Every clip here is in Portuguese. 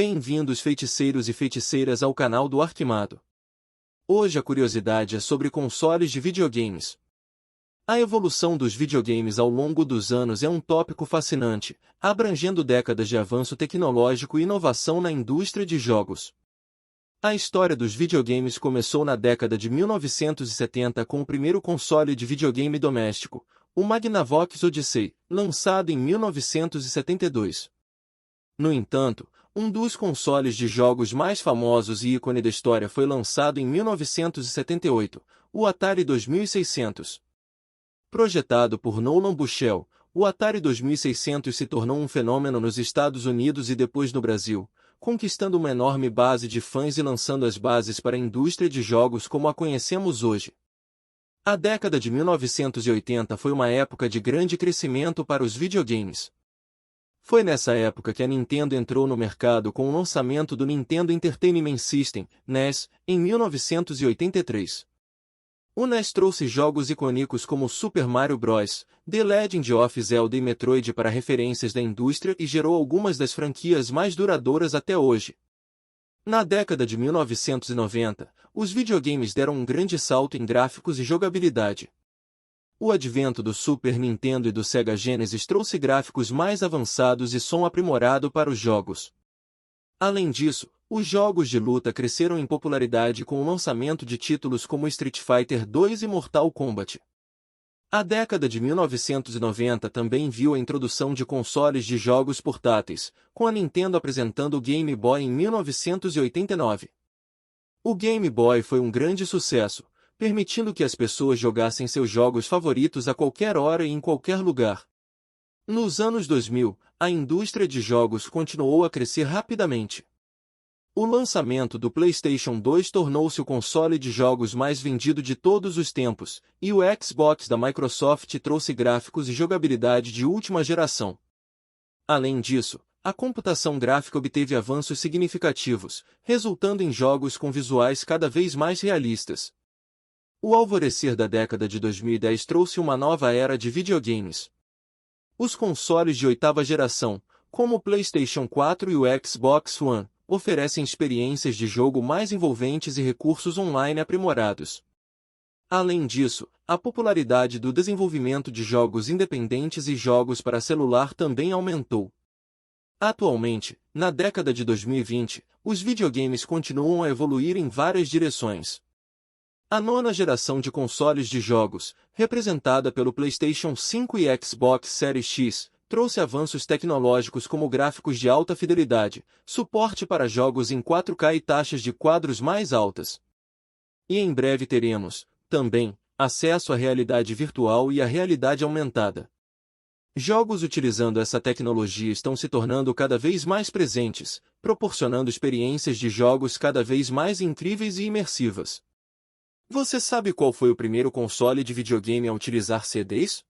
Bem-vindos feiticeiros e feiticeiras ao canal do Arquimado. Hoje a curiosidade é sobre consoles de videogames. A evolução dos videogames ao longo dos anos é um tópico fascinante, abrangendo décadas de avanço tecnológico e inovação na indústria de jogos. A história dos videogames começou na década de 1970 com o primeiro console de videogame doméstico, o Magnavox Odyssey, lançado em 1972. No entanto, um dos consoles de jogos mais famosos e ícone da história foi lançado em 1978, o Atari 2600. Projetado por Nolan Bushnell, o Atari 2600 se tornou um fenômeno nos Estados Unidos e depois no Brasil, conquistando uma enorme base de fãs e lançando as bases para a indústria de jogos como a conhecemos hoje. A década de 1980 foi uma época de grande crescimento para os videogames. Foi nessa época que a Nintendo entrou no mercado com o lançamento do Nintendo Entertainment System, NES, em 1983. O NES trouxe jogos icônicos como Super Mario Bros., The Legend of Zelda e Metroid para referências da indústria e gerou algumas das franquias mais duradouras até hoje. Na década de 1990, os videogames deram um grande salto em gráficos e jogabilidade. O advento do Super Nintendo e do Sega Genesis trouxe gráficos mais avançados e som aprimorado para os jogos. Além disso, os jogos de luta cresceram em popularidade com o lançamento de títulos como Street Fighter 2 e Mortal Kombat. A década de 1990 também viu a introdução de consoles de jogos portáteis, com a Nintendo apresentando o Game Boy em 1989. O Game Boy foi um grande sucesso, permitindo que as pessoas jogassem seus jogos favoritos a qualquer hora e em qualquer lugar. Nos anos 2000, a indústria de jogos continuou a crescer rapidamente. O lançamento do PlayStation 2 tornou-se o console de jogos mais vendido de todos os tempos, e o Xbox da Microsoft trouxe gráficos e jogabilidade de última geração. Além disso, a computação gráfica obteve avanços significativos, resultando em jogos com visuais cada vez mais realistas. O alvorecer da década de 2010 trouxe uma nova era de videogames. Os consoles de oitava geração, como o PlayStation 4 e o Xbox One, oferecem experiências de jogo mais envolventes e recursos online aprimorados. Além disso, a popularidade do desenvolvimento de jogos independentes e jogos para celular também aumentou. Atualmente, na década de 2020, os videogames continuam a evoluir em várias direções. A nona geração de consoles de jogos, representada pelo PlayStation 5 e Xbox Series X, trouxe avanços tecnológicos como gráficos de alta fidelidade, suporte para jogos em 4K e taxas de quadros mais altas. E em breve teremos, também, acesso à realidade virtual e à realidade aumentada. Jogos utilizando essa tecnologia estão se tornando cada vez mais presentes, proporcionando experiências de jogos cada vez mais incríveis e imersivas. Você sabe qual foi o primeiro console de videogame a utilizar CDs?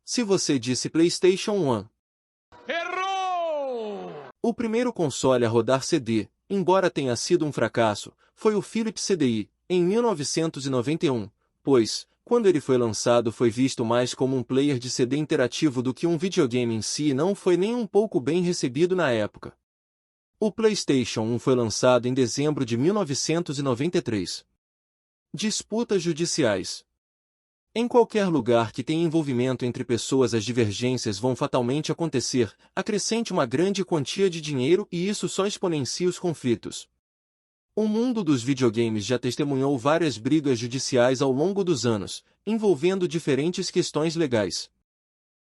Se você disse PlayStation 1. Errou! O primeiro console a rodar CD, embora tenha sido um fracasso, foi o Philips CDI, em 1991, pois, quando ele foi lançado foi visto mais como um player de CD interativo do que um videogame em si e não foi nem um pouco bem recebido na época. O PlayStation 1 foi lançado em dezembro de 1993. Disputas judiciais. Em qualquer lugar que tenha envolvimento entre pessoas, as divergências vão fatalmente acontecer, acrescente uma grande quantia de dinheiro e isso só exponencia os conflitos. O mundo dos videogames já testemunhou várias brigas judiciais ao longo dos anos, envolvendo diferentes questões legais.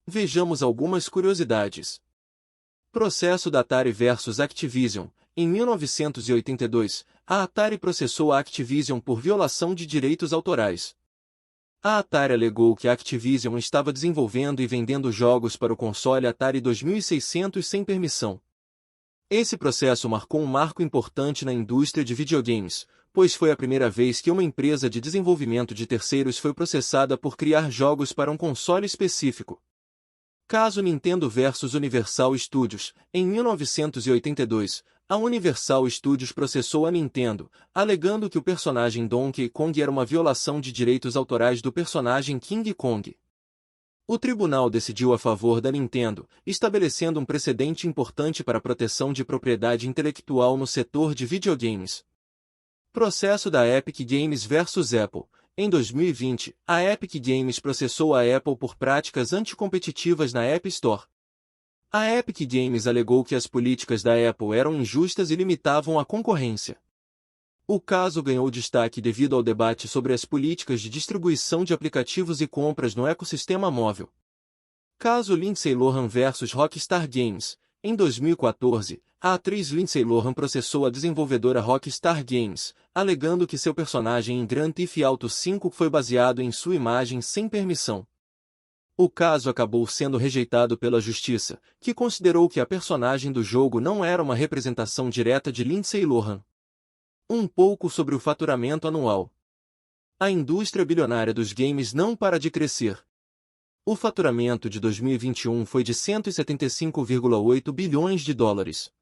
Vejamos algumas curiosidades. Processo da Atari versus Activision. Em 1982, a Atari processou a Activision por violação de direitos autorais. A Atari alegou que a Activision estava desenvolvendo e vendendo jogos para o console Atari 2600 sem permissão. Esse processo marcou um marco importante na indústria de videogames, pois foi a primeira vez que uma empresa de desenvolvimento de terceiros foi processada por criar jogos para um console específico. Caso Nintendo vs Universal Studios. Em 1982, a Universal Studios processou a Nintendo, alegando que o personagem Donkey Kong era uma violação de direitos autorais do personagem King Kong. O tribunal decidiu a favor da Nintendo, estabelecendo um precedente importante para a proteção de propriedade intelectual no setor de videogames. Processo da Epic Games versus Apple. Em 2020, a Epic Games processou a Apple por práticas anticompetitivas na App Store. A Epic Games alegou que as políticas da Apple eram injustas e limitavam a concorrência. O caso ganhou destaque devido ao debate sobre as políticas de distribuição de aplicativos e compras no ecossistema móvel. Caso Lindsay Lohan versus Rockstar Games. Em 2014, a atriz Lindsay Lohan processou a desenvolvedora Rockstar Games, alegando que seu personagem em Grand Theft Auto V foi baseado em sua imagem sem permissão. O caso acabou sendo rejeitado pela justiça, que considerou que a personagem do jogo não era uma representação direta de Lindsay Lohan. Um pouco sobre o faturamento anual. A indústria bilionária dos games não para de crescer. O faturamento de 2021 foi de 175,8 bilhões de dólares.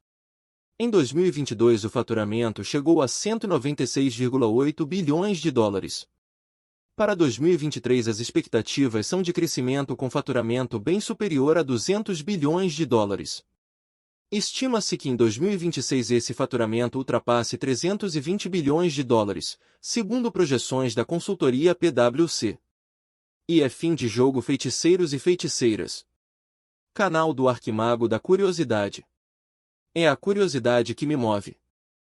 Em 2022 o faturamento chegou a 196,8 bilhões de dólares. Para 2023 as expectativas são de crescimento com faturamento bem superior a 200 bilhões de dólares. Estima-se que em 2026 esse faturamento ultrapasse 320 bilhões de dólares, segundo projeções da consultoria PwC. E é fim de jogo, feiticeiros e feiticeiras. Canal do Arquimago da Curiosidade. É a curiosidade que me move.